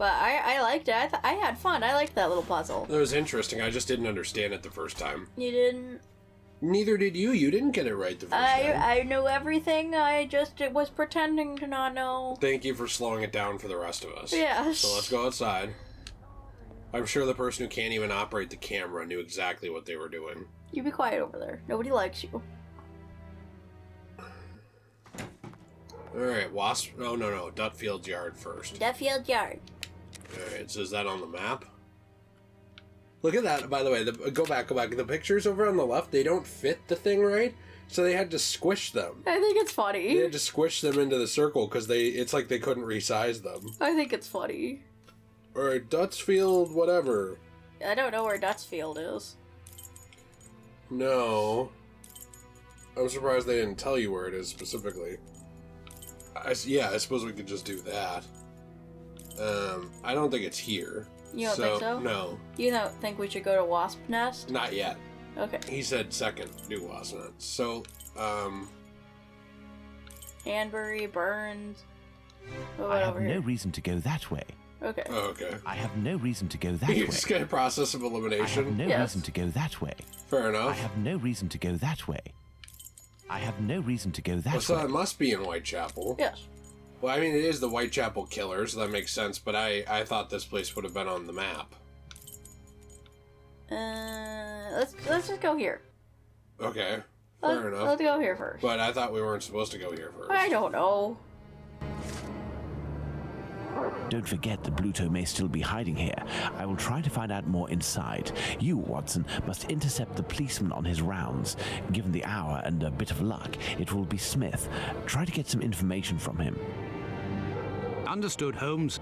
But I liked it. I had fun. I liked that little puzzle. It was interesting. I just didn't understand it the first time. You didn't? Neither did you. You didn't get it right the first time. I knew everything. I just was pretending to not know. Thank you for slowing it down for the rest of us. Yes. So let's go outside. I'm sure the person who can't even operate the camera knew exactly what they were doing. You be quiet over there. Nobody likes you. Alright, Wasp... Oh, no. Dutfield's Yard first. Dutfield Yard. Alright, so is that on the map? Look at that, by the way. Go back. The pictures over on the left, they don't fit the thing right, so they had to squish them. I think it's funny. They had to squish them into the circle, because it's like they couldn't resize them. I think it's funny. Alright, Dutfield, whatever. I don't know where Dutfield is. No. I'm surprised they didn't tell you where it is specifically. I suppose we could just do that. I don't think it's here. You don't think so? No. You don't think we should go to Wasp Nest? Not yet. Okay. He said second, do Wasp Nest. So, Hanbury, Burns... I have no reason to go that way. Okay. Oh, okay. I have no reason to go that way. You just get a process of elimination? I have no reason to go that way. Fair enough. I have no reason to go that way. I have no reason to go that way. So it must be in Whitechapel. Yes. Well, I mean, it is the Whitechapel Killer, so that makes sense, but I thought this place would have been on the map. Let's just go here. Okay. Fair enough. Let's go here first. But I thought we weren't supposed to go here first. I don't know. Don't forget the Bluto may still be hiding here. I will try to find out more inside. You, Watson, must intercept the policeman on his rounds. Given the hour and a bit of luck, it will be Smith. Try to get some information from him. Understood, Holmes.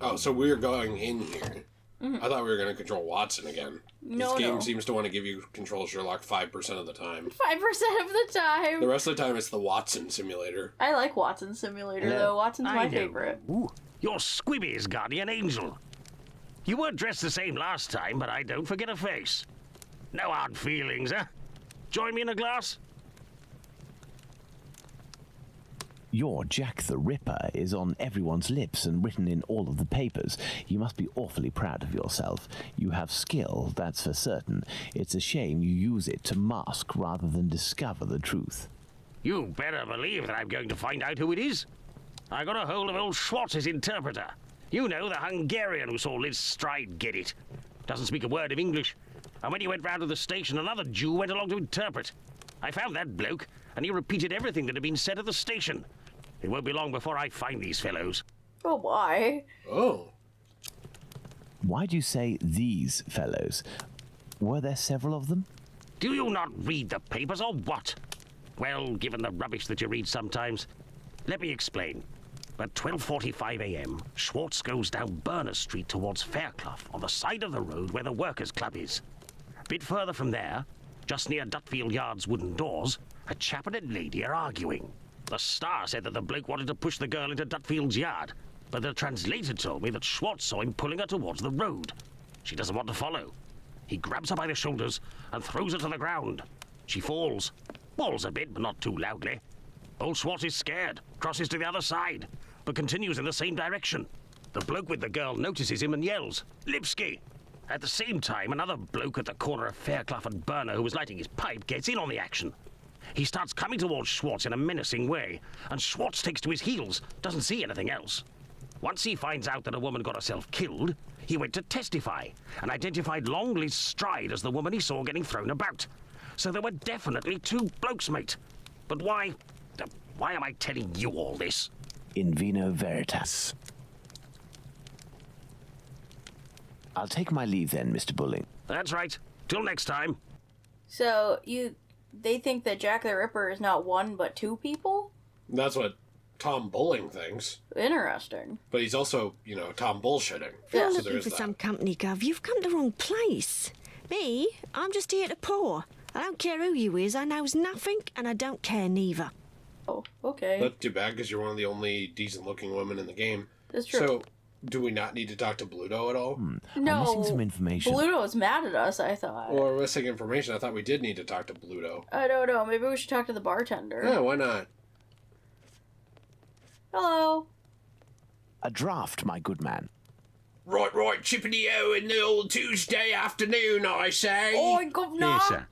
Oh, so we're going in here. Mm-hmm. I thought we were going to control Watson again. No, This game seems to want to give you control Sherlock 5% of the time. 5% of the time. The rest of the time, it's the Watson simulator. I like Watson Simulator, though. Watson's my favorite. Ooh, you're Squibby's guardian angel. You weren't dressed the same last time, but I don't forget a face. No hard feelings, huh? Join me in a glass? Your Jack the Ripper is on everyone's lips and written in all of the papers. You must be awfully proud of yourself. You have skill, that's for certain. It's a shame you use it to mask rather than discover the truth. You better believe that I'm going to find out who it is. I got a hold of old Schwartz's interpreter. You know, the Hungarian who saw Liz Stride get it. Doesn't speak a word of English. And when he went round to the station, another Jew went along to interpret. I found that bloke, and he repeated everything that had been said at the station. It won't be long before I find these fellows. Oh, why? Oh. Why do you say these fellows? Were there several of them? Do you not read the papers, or what? Well, given the rubbish that you read sometimes. Let me explain. At 12:45 a.m., Schwartz goes down Burner Street towards Fairclough, on the side of the road where the Workers' Club is. A bit further from there, just near Dutfield Yard's wooden doors, a chap and a lady are arguing. The Star said that the bloke wanted to push the girl into Dutfield's yard, but the translator told me that Schwartz saw him pulling her towards the road. She doesn't want to follow. He grabs her by the shoulders and throws her to the ground. She falls. Falls a bit, but not too loudly. Old Schwartz is scared, crosses to the other side, but continues in the same direction. The bloke with the girl notices him and yells, "Lipsky!" At the same time, another bloke at the corner of Fairclough and Burner who was lighting his pipe gets in on the action. He starts coming towards Schwartz in a menacing way, and Schwartz takes to his heels, doesn't see anything else. Once he finds out that a woman got herself killed, he went to testify, and identified Long Liz Stride as the woman he saw getting thrown about. So there were definitely two blokes, mate. But why am I telling you all this? In vino veritas. I'll take my leave then, Mr. Bulling. That's right. Till next time. So, they think that Jack the Ripper is not one, but two people? That's what Tom Bulling thinks. Interesting. But he's also, Tom bullshitting. If you're So looking there's for that. some company, Gov, you've come to the wrong place. Me, I'm just here to pour. I don't care who you is, I knows nothing, and I don't care neither. Oh, okay. That's too bad, because you're one of the only decent-looking women in the game. That's true. So, do we not need to talk to Bluto at all? No, I'm missing some information. Bluto's mad at us, I thought. Well, we're missing information. I thought we did need to talk to Bluto. I don't know. Maybe we should talk to the bartender. Yeah, why not? Hello. A draft, my good man. Right, Chippity-O in the old Tuesday afternoon, I say. Oi, governor. Here, sir.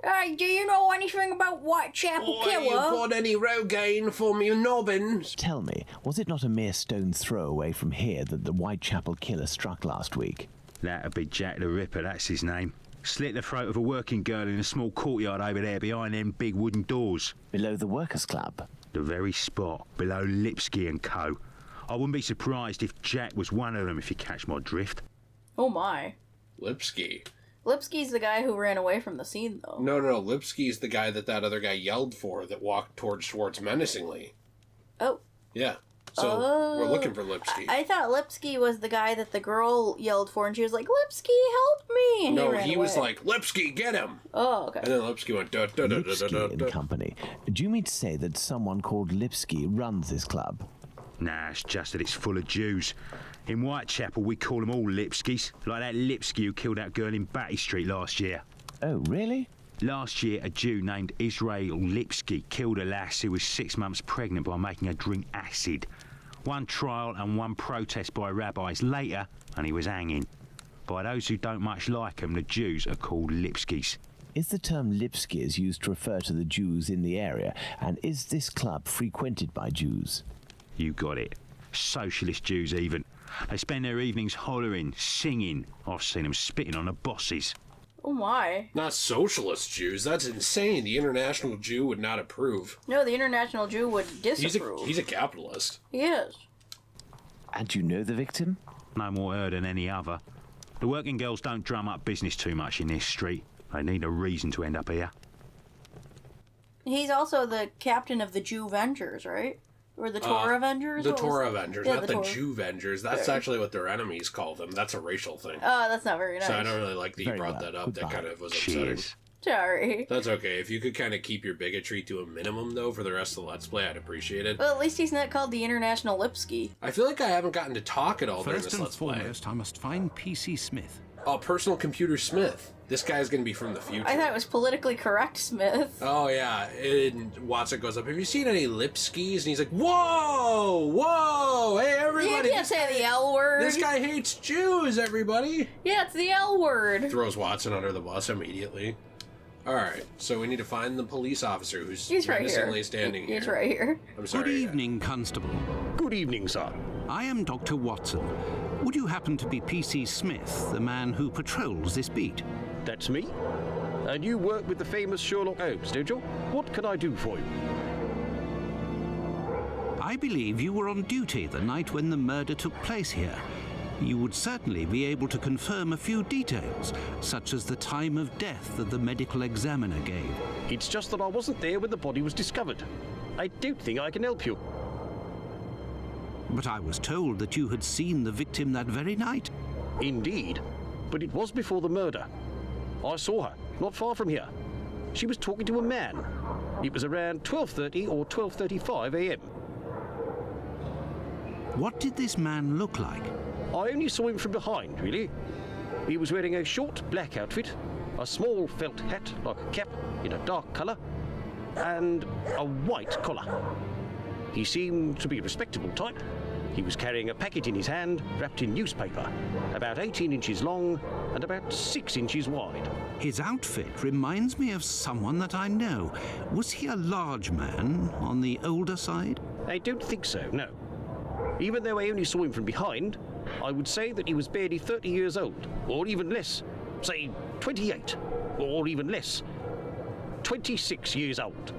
Hey, do you know anything about Whitechapel You Killer? got any Rogaine for me nobbins? Tell me, was it not a mere stone's throw away from here that the Whitechapel killer struck last week? That'd be Jack the Ripper, that's his name. Slit the throat of a working girl in a small courtyard over there behind them big wooden doors. Below the Workers' Club? The very spot, below Lipsky and Co. I wouldn't be surprised if Jack was one of them, if you catch my drift. Oh my. Lipsky. Lipsky's the guy who ran away from the scene, though. No. Lipsky's the guy that other guy yelled for that walked towards Schwartz menacingly. Oh. Yeah. So we're looking for Lipsky. I thought Lipsky was the guy that the girl yelled for, and she was like, Lipsky, help me! And no, he he was away. like, Lipsky, get him! Oh, okay. And then Lipsky went, da da da da da Lipsky da. and Company. Do you mean to say that someone called Lipsky runs this club? Nah, it's just that it's full of Jews. In Whitechapel, we call them all Lipskys, like that Lipsky who killed that girl in Batty Street last year. Oh, really? Last year, a Jew named Israel Lipsky killed a lass who was 6 months pregnant by making her drink acid. One trial and one protest by rabbis later, and he was hanging. By those who don't much like him, the Jews are called Lipskys. Is the term Lipskys used to refer to the Jews in the area, and is this club frequented by Jews? You got it. Socialist Jews even. They spend their evenings hollering, singing. I've seen them spitting on the bosses. Oh my. Not socialist Jews. That's insane. The international Jew would not approve. No, the international Jew would disapprove. He's a capitalist. He is. And you know the victim? No more her than any other. The working girls don't drum up business too much in this street. They need a reason to end up here. He's also the captain of the Jew Vengers, right? Or the Torah Avengers? The What was Torah it? Avengers, Yeah, not the Torah. Jew Vengers. That's Sorry. actually what their enemies call them. That's a racial thing. Oh, that's not very nice. So I don't really like that you Very brought well. that up. Goodbye. That kind of was upsetting. Cheers. Sorry. That's okay. If you could kind of keep your bigotry to a minimum, though, for the rest of the Let's Play, I'd appreciate it. Well, at least he's not called the International Lipsky. I feel like I haven't gotten to talk at all during First this and Let's Play. foremost, I must find PC Smith. Oh, personal computer Smith. This guy's going to be from the future. I thought it was politically correct, Smith. Oh, yeah. And Watson goes up, have you seen any Lipskys? And he's like, whoa, hey, You everybody. can't say the L word. This guy hates Jews, everybody. Yeah, it's the L word. Throws Watson under the bus immediately. All right, so we need to find the police officer who's He's right here. menacingly standing here. He's right here. I'm sorry. Good evening, Constable. Good evening, sir. I am Dr. Watson. Would you happen to be PC Smith, the man who patrols this beat? That's me. And you work with the famous Sherlock Holmes, don't you? What can I do for you? I believe you were on duty the night when the murder took place here. You would certainly be able to confirm a few details, such as the time of death that the medical examiner gave. It's just that I wasn't there when the body was discovered. I don't think I can help you. But I was told that you had seen the victim that very night. Indeed. But it was before the murder. I saw her, not far from here. She was talking to a man. It was around 12:30 or 12:35 a.m. What did this man look like? I only saw him from behind, really. He was wearing a short black outfit, a small felt hat like a cap in a dark colour, and a white collar. He seemed to be a respectable type. He was carrying a packet in his hand, wrapped in newspaper, about 18 inches long and about 6 inches wide. His outfit reminds me of someone that I know. Was he a large man, on the older side? I don't think so, no. Even though I only saw him from behind, I would say that he was barely 30 years old, or even less. Say 28, or even less. 26 years old,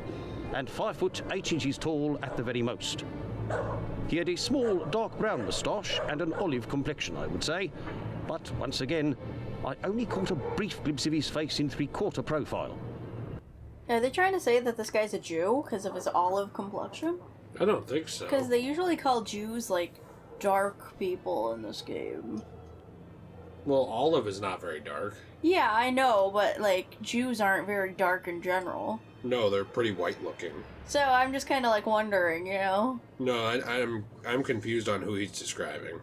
and 5 foot 8 inches tall at the very most. He had a small dark brown moustache and an olive complexion, I would say. But once again, I only caught a brief glimpse of his face in three-quarter profile. Are they trying to say that this guy's a Jew because of his olive complexion? I don't think so. Because they usually call Jews, like, dark people in this game. Well, Olive is not very dark. Yeah, I know, but, like, Jews aren't very dark in general. No, they're pretty white looking. So I'm just kind of, like, wondering, you know? No, I'm confused on who he's describing.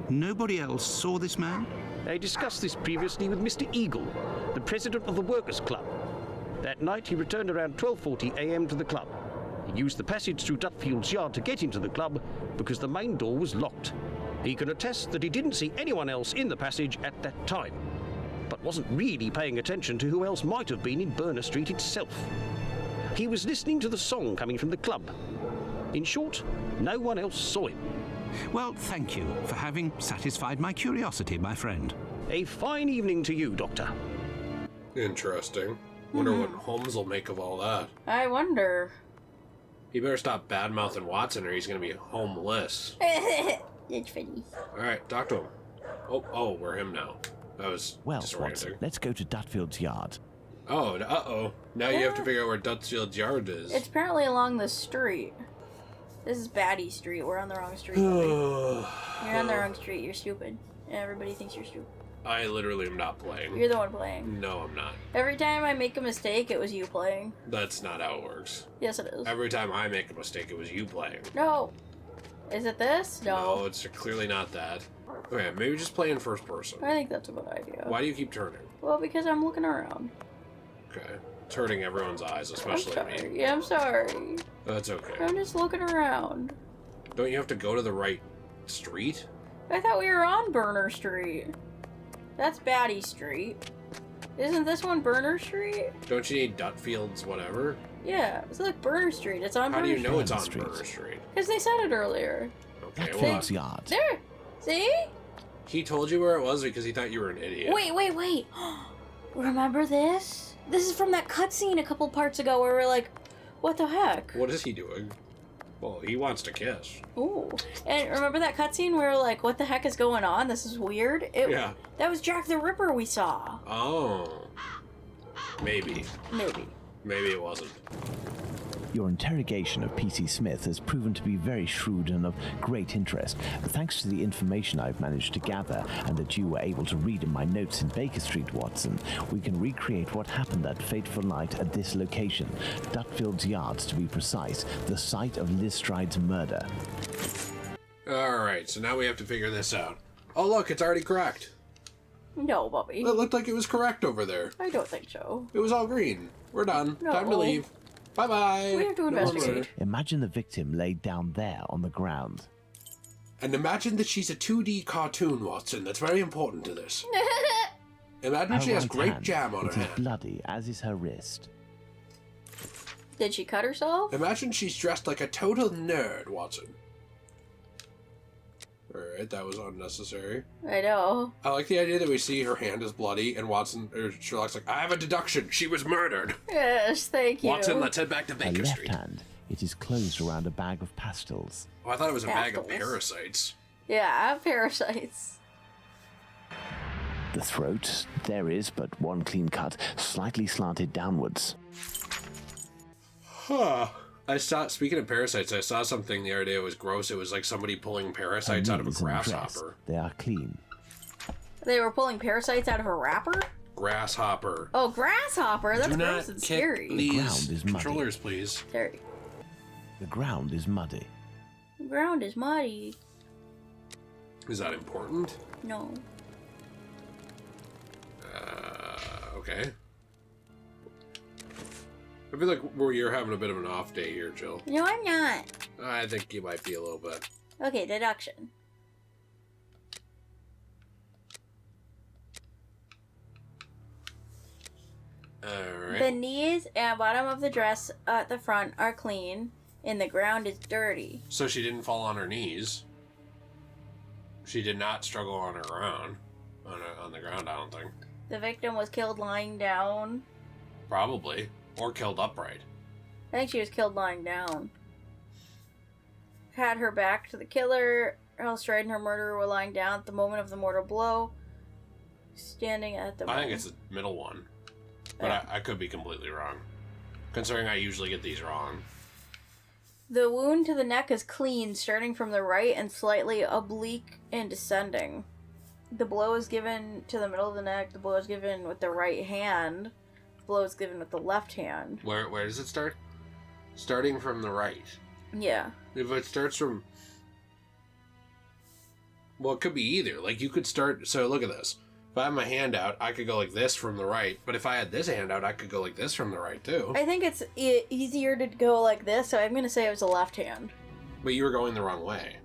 Nobody else saw this man? I discussed this previously with Mr. Eagle, the president of the Workers' Club. That night he returned around 12:40 a.m. to the club. He used the passage through Dutfield's yard to get into the club because the main door was locked. He can attest that he didn't see anyone else in the passage at that time, but wasn't really paying attention to who else might have been in Burner Street itself. He was listening to the song coming from the club. In short, no one else saw him. Well, thank you for having satisfied my curiosity, my friend. A fine evening to you, Doctor. Interesting. Wonder what Holmes will make of all that. I wonder. He better stop bad-mouthing Watson or he's going to be homeless. It's funny. Alright, talk to him. Oh, we're him now. That was Well, disorienting. Watson, let's go to Dutfield's yard. Oh, uh-oh. Now you have to figure out where Dutfield's yard is. It's apparently along the street. This is Batty Street. We're on the wrong street. You're on the wrong street. You're stupid. Everybody thinks you're stupid. I literally am not playing. You're the one playing. No, I'm not. Every time I make a mistake, it was you playing. That's not how it works. Yes, it is. Every time I make a mistake, it was you playing. No. Is it this? No, No. it's clearly not that. Okay, maybe just play in first person. I think that's a good idea. Why do you keep turning? Well, because I'm looking around. Okay. It's hurting everyone's eyes, I'm especially sorry. me. Yeah, I'm sorry. That's okay. I'm just looking around. Don't you have to go to the right street? I thought we were on Burner Street. That's Batty Street. Isn't this one Burner Street? Don't you need Dutfield's whatever? Yeah, it's like Burner Street. It's on How do Burner you know it's on Street. Burner Street? Because they said it earlier. Okay, well, Dutfield's yard. There. See? he told you where it was because he thought you were an idiot. Wait. Remember this? This is from that cutscene a couple parts ago where we're like, what the heck? What is he doing? Well, he wants to kiss. Ooh. And remember that cutscene where we're like, what the heck is going on? This is weird. Yeah. That was Jack the Ripper we saw. Oh. Maybe. Maybe. Maybe it wasn't. Your interrogation of P.C. Smith has proven to be very shrewd and of great interest. Thanks to the information I've managed to gather and that you were able to read in my notes in Baker Street, Watson, we can recreate what happened that fateful night at this location, Dutfield's Yards to be precise, the site of Liz Stride's murder. Alright, so now we have to figure this out. Oh, look, it's already correct. No, Bobby. It looked like it was correct over there. I don't think so. It was all green. We're done. No. Time to leave. Bye-bye. We have to investigate. Imagine the victim laid down there on the ground. And imagine that she's a 2D cartoon, Watson. That's very important to this. Imagine Her she has right grape hand, jam on it her is hand. bloody, as is her wrist. Did she cut herself? Imagine she's dressed like a total nerd, Watson. Alright, that was unnecessary. I know. I like the idea that we see her hand is bloody, and Sherlock's like, I have a deduction. She was murdered. Yes, thank you. Watson, let's head back to Her Baker left Street. hand, it is closed around a bag of pastils. Oh, I thought it was a bag of Apples. parasites. Yeah, parasites. The throat, there is but one clean cut, slightly slanted downwards. Huh. Speaking of parasites, I saw something the other day. It was gross. It was like somebody pulling parasites out of a Knees and dress, grasshopper. they are clean. They were pulling parasites out of a wrapper? Grasshopper. Oh, grasshopper. That's Do not gross and kick scary. these ground is muddy. controllers, please. Scary. The ground is muddy. The ground is muddy. Is that important? No. Okay. I feel like you're having a bit of an off day here, Jill. No, I'm not. I think you might be a little bit. Okay, deduction. Alright. The knees and bottom of the dress at the front are clean, and the ground is dirty. So she didn't fall on her knees. She did not struggle on her own. On the ground, I don't think. The victim was killed lying down. Probably. Or killed upright. I think she was killed lying down. Had her back to the killer. Earl Stride and her murderer were lying down at the moment of the mortal blow. Standing at the I think it's the middle one. But Yeah. I could be completely wrong. Considering I usually get these wrong. The wound to the neck is clean, starting from the right and slightly oblique and descending. The blow is given to the middle of the neck. The blow is given with the right hand. The blow is given with the left hand. Where does it start? Starting from the right. Yeah. If it starts from... Well, it could be either. Like, you could start... So, look at this. If I have my hand out, I could go like this from the right. But if I had this hand out, I could go like this from the right, too. I think it's easier to go like this, so I'm going to say it was a left hand. But you were going the wrong way.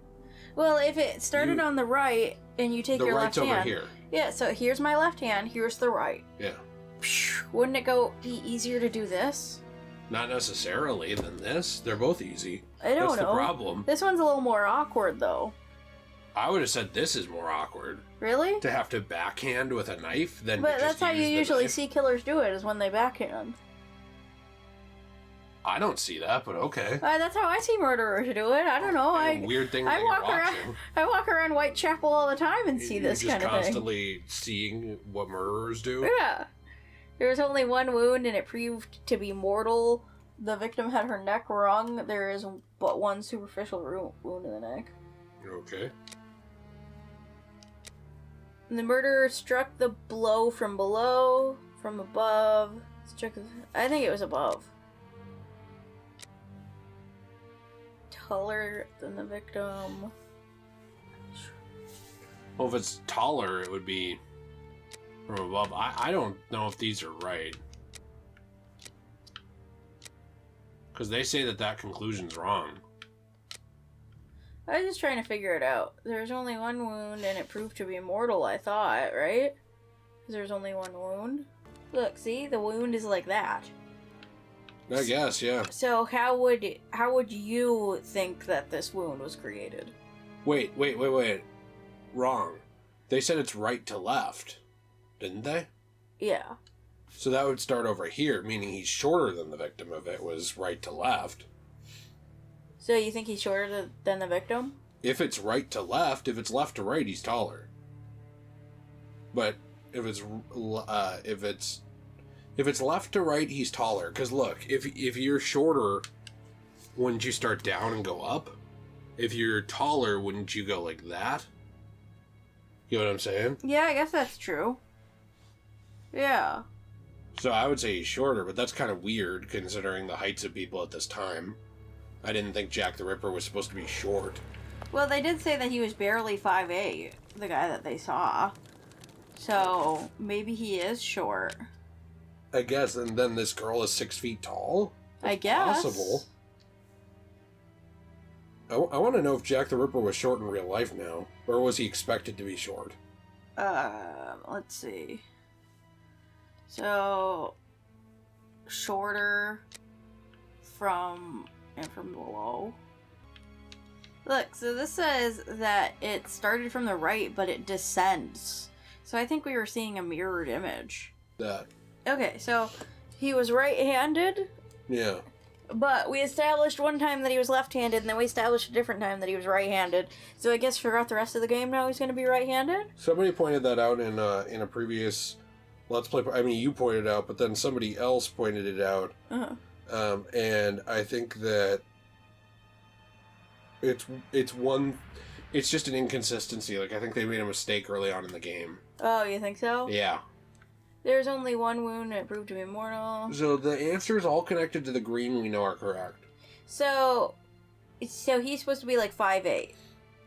Well, if it started on the right and you take your left hand... The right's over here. Yeah, so here's my left hand, here's the right. Yeah. Wouldn't it be easier to do this? Not necessarily than this. They're both easy. I don't know. That's the problem. This one's a little more awkward, though. I would have said this is more awkward. Really? To have to backhand with a knife than But to that's just how you use the usually knife. see killers do it, is when they backhand. I don't see that, but okay. That's how I see murderers do it. I don't know. Weird thing I that walk you're around. watching. I walk around Whitechapel all the time and see this You're kind just of thing. constantly seeing what murderers do. Yeah. There was only one wound, and it proved to be mortal. The victim had her neck wrung. There is but one superficial wound in the neck. Okay. And the murderer struck the blow from below, from above. I think it was above. Taller than the victim. Well, if it's taller, it would be from above. I don't know if these are right. Because they say that conclusion's wrong. I was just trying to figure it out. There's only one wound, and it proved to be mortal, I thought, right? Because there's only one wound. Look, see? The wound is like that. I guess, yeah. So how would you think that this wound was created? Wait. Wrong. They said it's right to left, didn't they? Yeah. So that would start over here, meaning he's shorter than the victim if it was right to left. So you think he's shorter than the victim? If it's right to left, if it's left to right, he's taller. But if it's left to right, he's taller. Because look, if you're shorter, wouldn't you start down and go up? If you're taller, wouldn't you go like that? You know what I'm saying? Yeah, I guess that's true. Yeah. So I would say he's shorter, but that's kind of weird considering the heights of people at this time. I didn't think Jack the Ripper was supposed to be short. Well, they did say that he was barely 5'8", the guy that they saw. So, maybe he is short. I guess, and then this girl is 6 feet tall? I guess. Possible. I want to know if Jack the Ripper was short in real life now, or was he expected to be short? Let's see. So, shorter from below. Look, so this says that it started from the right, but it descends. So I think we were seeing a mirrored image. That. Okay, so he was right-handed. Yeah. But we established one time that he was left-handed, and then we established a different time that he was right-handed. So I guess throughout the rest of the game now he's going to be right-handed? Somebody pointed that out in a previous Let's Play. I mean, you pointed it out, but then somebody else pointed it out. Uh-huh. And I think that it's just an inconsistency. Like, I think they made a mistake early on in the game. Oh, you think so? Yeah. There's only one wound, and it proved to be mortal. So the answers all connected to the green we know are correct. So he's supposed to be like 5'8",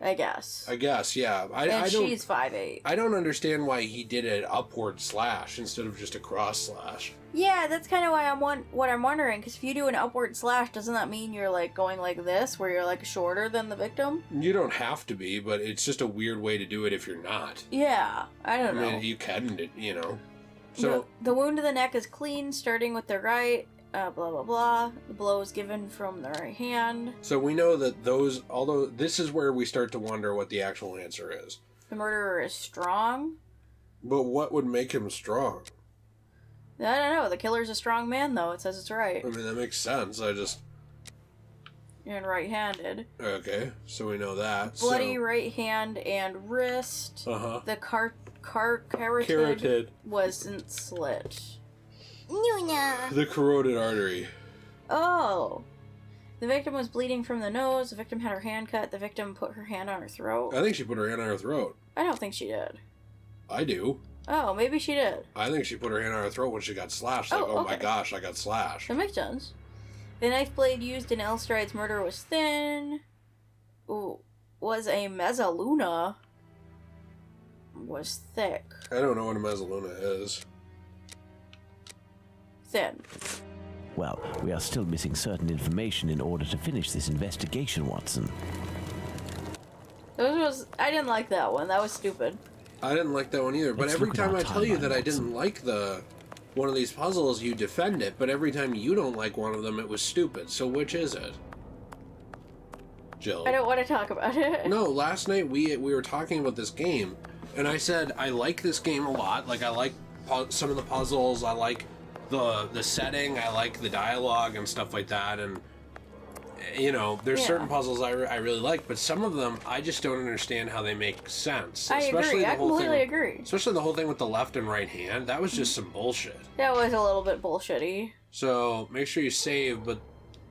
I guess. I guess, yeah. And she's 5'8". I don't understand why he did an upward slash instead of just a cross slash. Yeah, that's kind of why what I'm wondering, because if you do an upward slash, doesn't that mean you're like going like this, where you're like shorter than the victim? You don't have to be, but it's just a weird way to do it if you're not. Yeah, I don't know. I mean, you can, you know. So the wound to the neck is clean, starting with the right, blah, blah, blah. The blow is given from the right hand. So we know that although this is where we start to wonder what the actual answer is. The murderer is strong. But what would make him strong? I don't know. The killer's a strong man, though. It says it's right. I mean, that makes sense. And right-handed. Okay, so we know that. Bloody right hand and wrist. Uh-huh. The carotid wasn't slit. The carotid artery. Oh. The victim was bleeding from the nose. The victim had her hand cut. The victim put her hand on her throat. I think she put her hand on her throat. I don't think she did. I do. Oh, maybe she did. I think she put her hand on her throat when she got slashed. Like, oh my gosh, I got slashed. That makes sense. The knife blade used in Elstride's murder was thin. Ooh, was a mezzaluna. was thick. I don't know what a mezzaluna is. Thin. Well, we are still missing certain information in order to finish this investigation, Watson. I didn't like that one. That was stupid. I didn't like that one either. But Let's every look at time our I tell you timeline, that I Watson. didn't like one of these puzzles, you defend it. But every time you don't like one of them, it was stupid. So which is it? Jill. I don't want to talk about it. No, last night we were talking about this game, and I said I like this game a lot. Like, I like some of the puzzles, I like the setting, I like the dialogue and stuff like that, and you know, there's certain puzzles I really like, but some of them I just don't understand how they make sense. I agree. I completely agree. Especially the whole thing with the left and right hand. That was just some bullshit. That was a little bit bullshitty. So make sure you save, but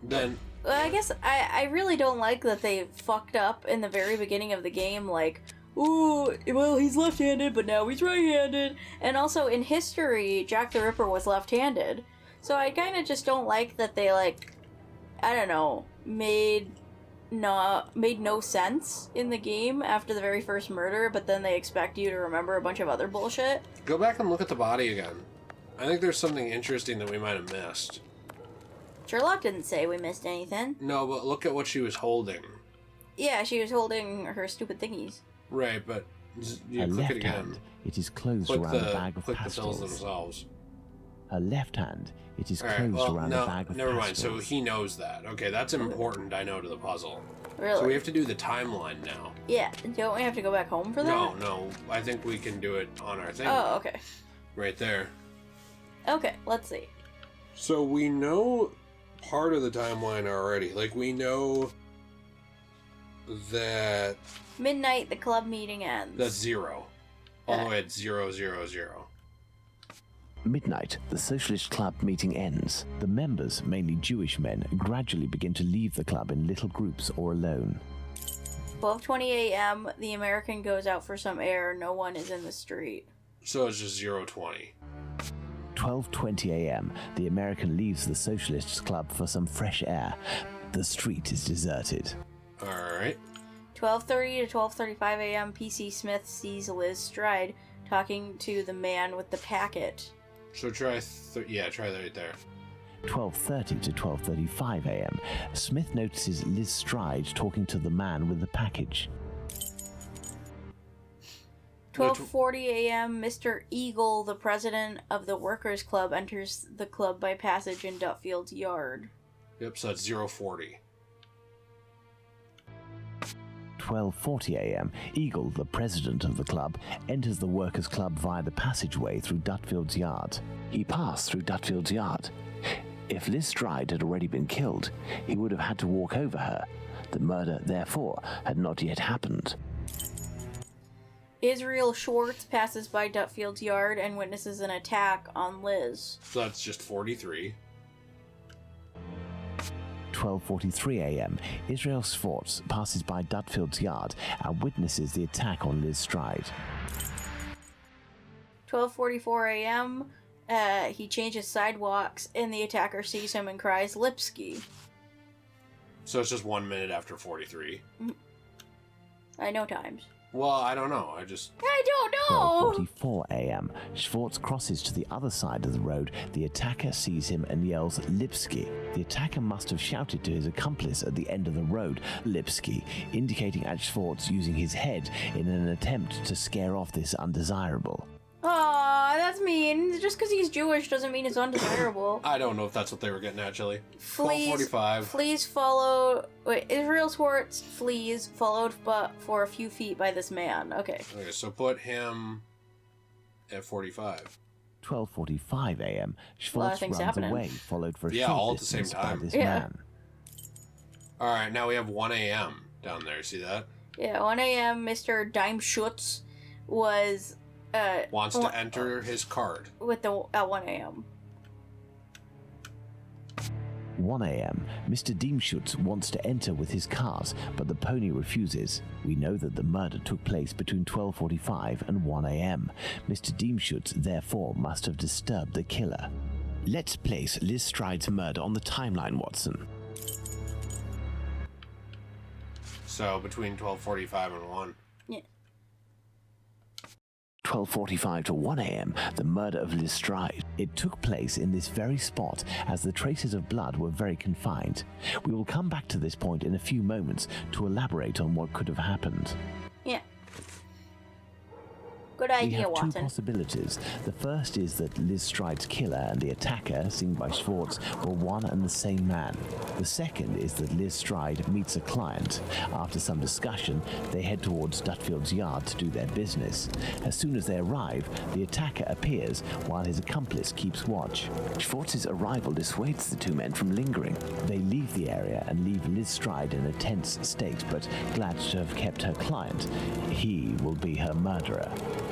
then. Well, I guess I really don't like that they fucked up in the very beginning of the game, like, ooh, well, he's left-handed, but now he's right-handed. And also, in history, Jack the Ripper was left-handed. So I kind of just don't like that they, like, I don't know, made no sense in the game after the very first murder, but then they expect you to remember a bunch of other bullshit. Go back and look at the body again. I think there's something interesting that we might have missed. Sherlock didn't say we missed anything. No, but look at what she was holding. Yeah, she was holding her stupid thingies. Right, but you Her click left it again. hand, it is closed Click around a bag of click the pills pastils. themselves. Her left hand, it is All right, closed well, around no, a bag of never mind. So pastils. he knows that. Okay, that's important, I know, to the puzzle. Really? So we have to do the timeline now. Yeah, don't we have to go back home for that? No, I think we can do it on our thing. Oh, okay. Right there. Okay, let's see. So we know part of the timeline already. Like, we know that Midnight, the club meeting ends. that's 0. All the way at 000. Midnight, the Socialist Club meeting ends. The members, mainly Jewish men, gradually begin to leave the club in little groups or alone. 12:20 a.m., the American goes out for some air. No one is in the street. So it's just 020. 12:20 a.m., the American leaves the Socialists Club for some fresh air. The street is deserted. Alright. 12:30 to 12:35 a.m., PC Smith sees Liz Stride talking to the man with the packet. So try try that right there. 12:30 to 12:35 a.m., Smith notices Liz Stride talking to the man with the package. 12:40 a.m., Mr. Eagle, the president of the Workers' Club, enters the club by passage in Dutfield's yard. Yep, so that's 040. 12:40 a.m., Eagle, the president of the club, enters the Workers' Club via the passageway through Dutfield's yard. He passed through Dutfield's yard. If Liz Stride had already been killed, he would have had to walk over her. The murder, therefore, had not yet happened. Israel Schwartz passes by Dutfield's yard and witnesses an attack on Liz. So that's just 43. 12:43 a.m., Israel Schwartz passes by Dutfield's yard and witnesses the attack on Liz Stride. 12:44 a.m., he changes sidewalks and the attacker sees him and cries, Lipsky. So it's just 1 minute after 43. I know times. Well, I don't know. I don't know! 12:44 a.m., Schwartz crosses to the other side of the road. The attacker sees him and yells, Lipsky. The attacker must have shouted to his accomplice at the end of the road, Lipsky, indicating at Schwartz using his head in an attempt to scare off this undesirable. Aw, that's mean. Just because he's Jewish doesn't mean it's undesirable. I don't know if that's what they were getting at, Chili. Flees 12:45. Flees follow... Wait, Israel Schwartz flees, followed but for a few feet by this man. Okay. Okay, so put him at 45. 12:45 a.m., A lot of Schwartz things runs happening. away, followed for a Yeah, short all at the same distance by time. this Yeah. man. Alright, now we have 1 a.m. down there. See that? Yeah, 1 a.m., Mr. Daimschutz was... Wants to enter his card. at 1 a.m. 1 a.m., Mr. Diemschutz wants to enter with his cart, but the pony refuses. We know that the murder took place between 12:45 and 1 a.m. Mr. Diemschutz, therefore, must have disturbed the killer. Let's place Liz Stride's murder on the timeline, Watson. So between 12:45 and 1. Yeah. 12:45 to 1 a.m., the murder of Liz Stride. It took place in this very spot as the traces of blood were very confined. We will come back to this point in a few moments to elaborate on what could have happened. Yeah. Good We idea, have two Watson. possibilities. The first is that Liz Stride's killer and the attacker, seen by Schwartz, were one and the same man. The second is that Liz Stride meets a client. After some discussion, they head towards Dutfield's yard to do their business. As soon as they arrive, the attacker appears while his accomplice keeps watch. Schwartz's arrival dissuades the two men from lingering. They leave the area and leave Liz Stride in a tense state, but glad to have kept her client. He will be her murderer.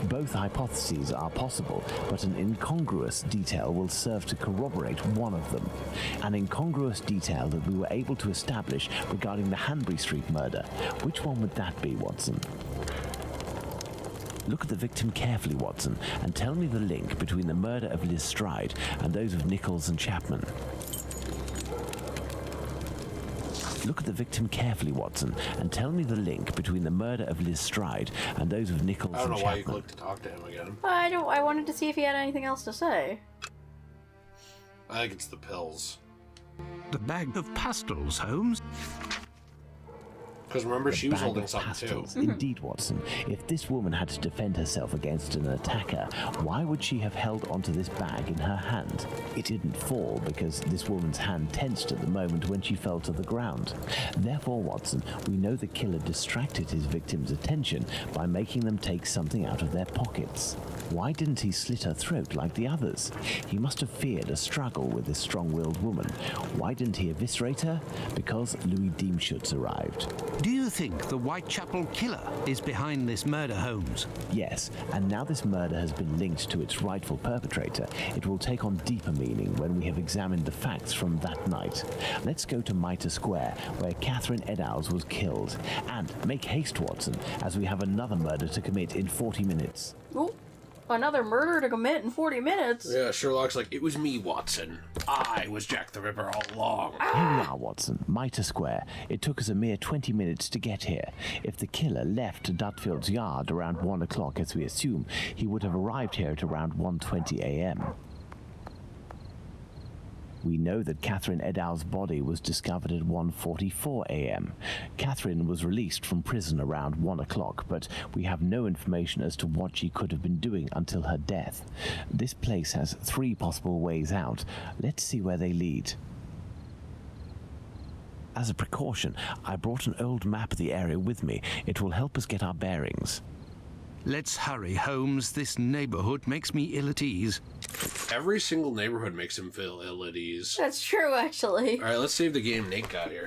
Both hypotheses are possible, but an incongruous detail will serve to corroborate one of them. An incongruous detail that we were able to establish regarding the Hanbury Street murder. Which one would that be, Watson? Look at the victim carefully, Watson, and tell me the link between the murder of Liz Stride and those of Nichols and Chapman. Look at the victim carefully, Watson, and tell me the link between the murder of Liz Stride and those of Nichols I and don't know Chapman. why you clicked to talk to him again. I wanted to see if he had anything else to say. I think it's the pills. The bag of pastels, Holmes. Because remember, The she was bag holding of something pastels. too. Indeed, Watson. If this woman had to defend herself against an attacker, why would she have held onto this bag in her hand? It didn't fall because this woman's hand tensed at the moment when she fell to the ground. Therefore, Watson, we know the killer distracted his victim's attention by making them take something out of their pockets. Why didn't he slit her throat like the others? He must have feared a struggle with this strong-willed woman. Why didn't he eviscerate her? Because Louis Diemschutz arrived. Do you think the Whitechapel killer is behind this murder, Holmes? Yes, and now this murder has been linked to its rightful perpetrator, it will take on deeper meaning when we have examined the facts from that night. Let's go to Mitre Square, where Catherine Eddowes was killed. And make haste, Watson, as we have another murder to commit in 40 minutes. Oh, another murder to commit in 40 minutes. Yeah, Sherlock's like, it was me, Watson. I was Jack the Ripper all along. Here we are, Watson, Mitre Square. It took us a mere 20 minutes to get here. If the killer left Dutfield's yard around 1 o'clock, as we assume, he would have arrived here at around 1:20 a.m. We know that Catherine Eddowes' body was discovered at 1:44 a.m. Catherine was released from prison around 1 o'clock, but we have no information as to what she could have been doing until her death. This place has 3 possible ways out. Let's see where they lead. As a precaution, I brought an old map of the area with me. It will help us get our bearings. Let's hurry, Holmes. This neighborhood makes me ill at ease. Every single neighborhood makes him feel ill at ease. That's true, actually. All right, let's save the game Nate got here.